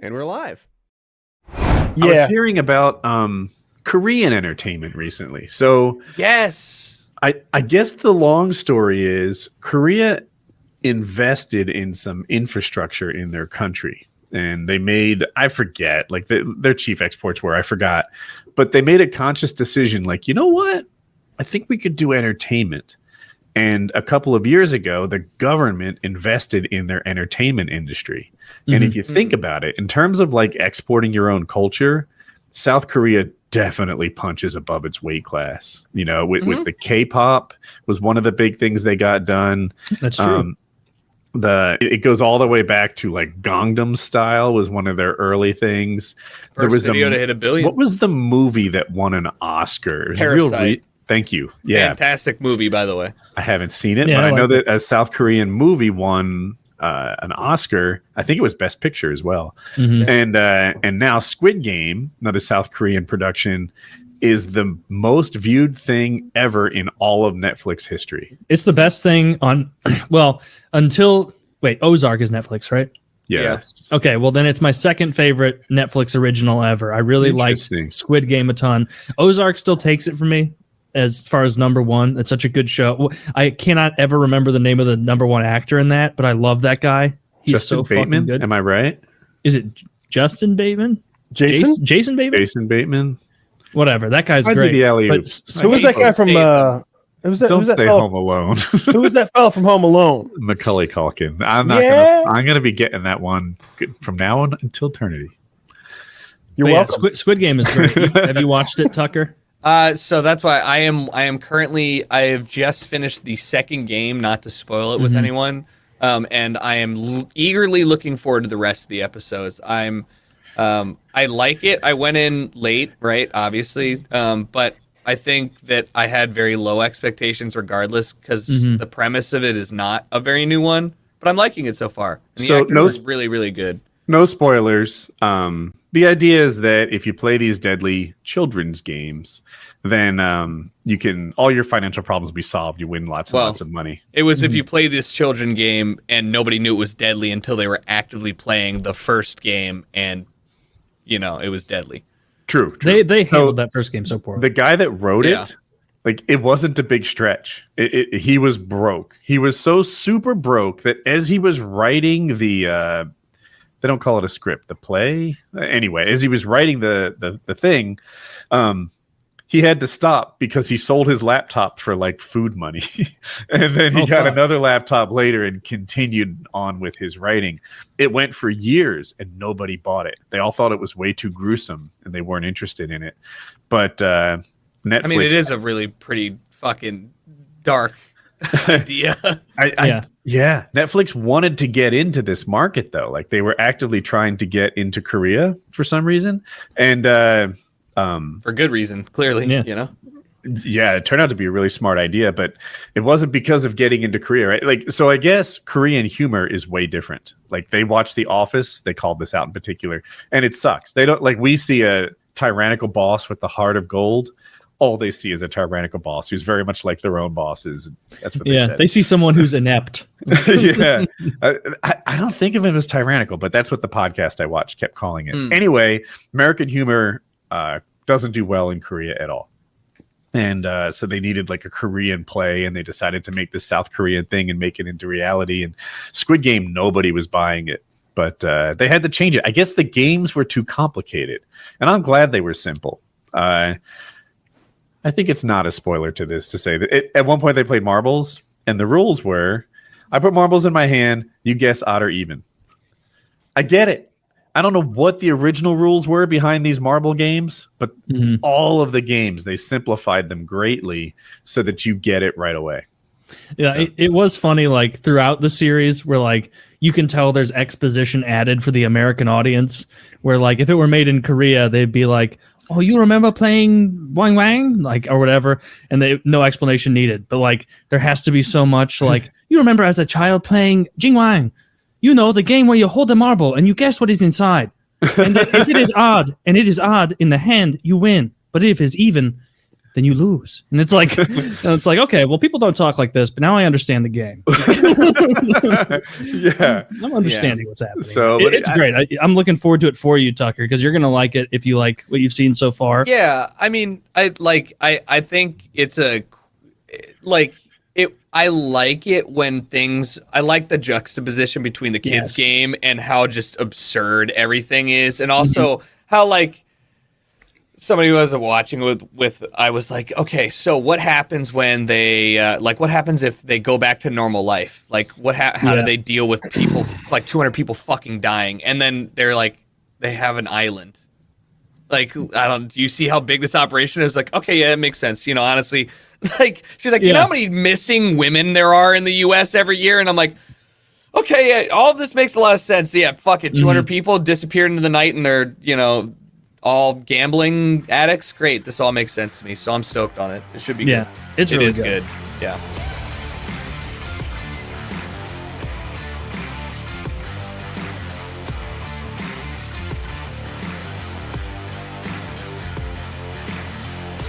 And we're live. I was hearing about Korean entertainment recently. So yes, I guess the long story is Korea invested in some infrastructure in their country. And they made, I forget, like their chief exports were, I forgot. But they made a conscious decision like, you know what? I think we could do entertainment. And a couple of years ago, the government invested in their entertainment industry. Mm-hmm. And if you think about it, in terms of like exporting your own culture, South Korea definitely punches above its weight class. You know, with the K-pop was one of the big things they got done. That's true. It goes all the way back to like Gangnam Style was one of their early things. There was video to hit 1 billion. What was the movie that won an Oscar? Parasite. Thank you. Yeah. Fantastic movie, by the way. I haven't seen it, but I know that a South Korean movie won an Oscar. I think it was Best Picture as well. Mm-hmm. And now Squid Game, another South Korean production, is the most viewed thing ever in all of Netflix history. It's the best thing on, well, Ozark is Netflix, right? Yes. Okay, well then it's my second favorite Netflix original ever. I really liked Squid Game a ton. Ozark still takes it for me as far as number one. It's such a good show. I cannot ever remember the name of the number one actor in that, but I love that guy. He's Justin so Bateman? fucking good. Am I right? Is it Justin Bateman? Jason Bateman? Jason Bateman. Whatever. That guy's great. But who was that guy from Don't Stay Home Alone. Who was that fella from Home Alone? Macaulay Culkin. I'm gonna be getting that one from now on until eternity. You're welcome. Yeah, Squid Game is great. Have you watched it, Tucker? So that's why I am currently, I have just finished the second game, not to spoil it with anyone. And I am eagerly looking forward to the rest of the episodes. I like it. I went in late, right? Obviously. But I think that I had very low expectations regardless, because the premise of it is not a very new one, but I'm liking it so far. And the actors are really, really good. No spoilers. The idea is that if you play these deadly children's games, then you can, all your financial problems will be solved. You win lots and lots of money. It was if you play this children game and nobody knew it was deadly until they were actively playing the first game, and you know it was deadly. True. They handled that first game so poorly. The guy that wrote it, like, it wasn't a big stretch. He was broke. He was so super broke that as he was writing the they don't call it a script, the play. Anyway, as he was writing the thing, he had to stop because he sold his laptop for like food money. And then he got another laptop later and continued on with his writing. It went for years and nobody bought it. They all thought it was way too gruesome and they weren't interested in it. But Netflix, I mean, it is a really pretty fucking dark idea. Netflix wanted to get into this market though. Like they were actively trying to get into Korea for some reason. And for good reason, clearly. You know? Yeah, it turned out to be a really smart idea, but it wasn't because of getting into Korea, right? Like, so I guess Korean humor is way different. Like they watch The Office, they called this out in particular, and it sucks. They don't, like, we see a tyrannical boss with the heart of gold. All they see is a tyrannical boss who's very much like their own bosses. That's what they said. They see someone who's inept. I don't think of him as tyrannical, but that's what the podcast I watched kept calling it. Anyway, American humor doesn't do well in Korea at all. And so they needed like a Korean play, and they decided to make this South Korean thing and make it into reality. And Squid Game, nobody was buying it, but they had to change it. I guess the games were too complicated, and I'm glad they were simple. I think it's not a spoiler to this to say that at one point they played marbles, and the rules were, I put marbles in my hand, you guess odd or even. I get it. I don't know what the original rules were behind these marble games, but all of the games, they simplified them greatly so that you get it right away. Yeah, so. It was funny, like, throughout the series where, like, you can tell there's exposition added for the American audience, where, like, if it were made in Korea, they'd be like, oh, you remember playing Wang Wang? Like, or whatever, and no explanation needed. But, like, there has to be so much, like, you remember as a child playing Jing Wang? You know, the game where you hold the marble and you guess what is inside. And if it is odd, and it is odd in the hand, you win. But if it's even, then you lose. And it's like, okay, well, people don't talk like this, but now I understand the game. Yeah, I'm understanding what's happening. So it's great. I'm looking forward to it for you, Tucker, because you're gonna like it if you like what you've seen so far. Yeah, I mean, I think it's I like it when things. I like the juxtaposition between the kids' game and how just absurd everything is, and also how like somebody who wasn't watching with I was like, okay, so what happens when they what happens if they go back to normal life? Like, how do they deal with people like 200 people fucking dying, and then they're like, they have an island. Like, do you see how big this operation is? Like, okay, yeah, it makes sense. You know, honestly, like, she's like, you know how many missing women there are in the U.S. every year? And I'm like, okay, yeah, all of this makes a lot of sense. Yeah, fuck it. 200 people disappeared into the night and they're, you know, all gambling addicts. Great. This all makes sense to me. So I'm stoked on it. It should be good. It's really good. Yeah.